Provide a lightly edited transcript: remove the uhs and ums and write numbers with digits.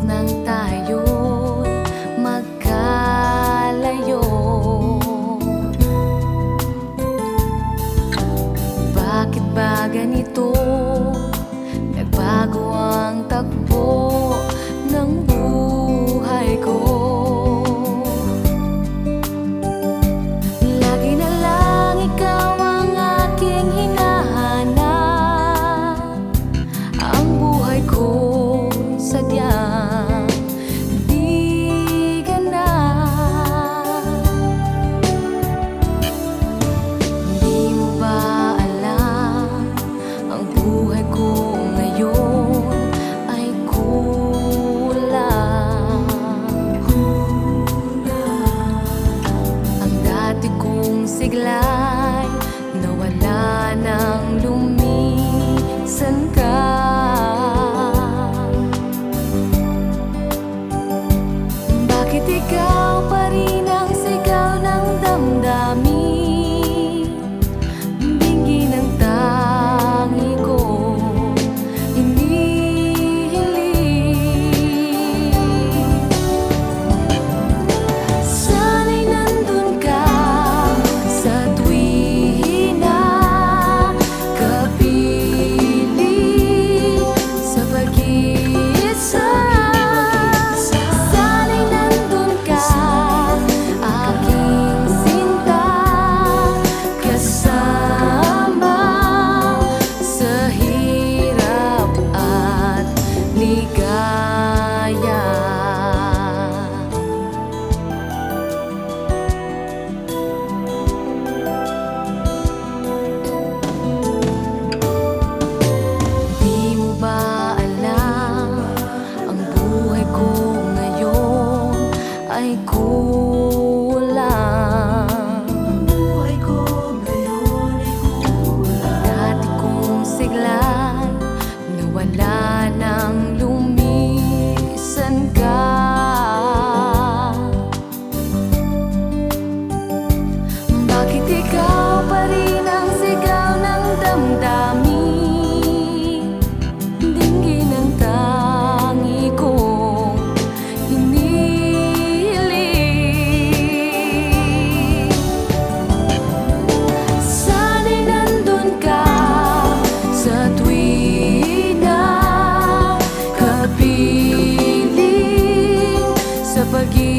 nang tayo'y magkalayo. Bakit ba ganito? Nagbago ang takbo ng buhay ko. Lagi na lang ikaw ang aking hinahanap. Ang buhay ko sadyang di ganap. Di mo ba alam, ang buhay ko ngayon ay kulang. Ang dati kong siglay nawala nang lumisan ka. Bakit ikaw pa rin ang sigaw ng damdamin? Bingi ng tangi ko hinihiling. Sana'y nandun ka sa tuwing na kapiling sa pag-iisa. Sana'y nandun ka, aking sinta, kasama sa hirap at ligaya. Di mo ba alam, ang buhay ko ngayon ay kulang. Dati kong siglay nawala nang lumisan ka. Bakit ikaw pa rin ang sigaw ng damdamin? Dinggin ang tangi kong hinihiling. Sana'y nandun ka sa tuwing na kapiling sa pag-ibig.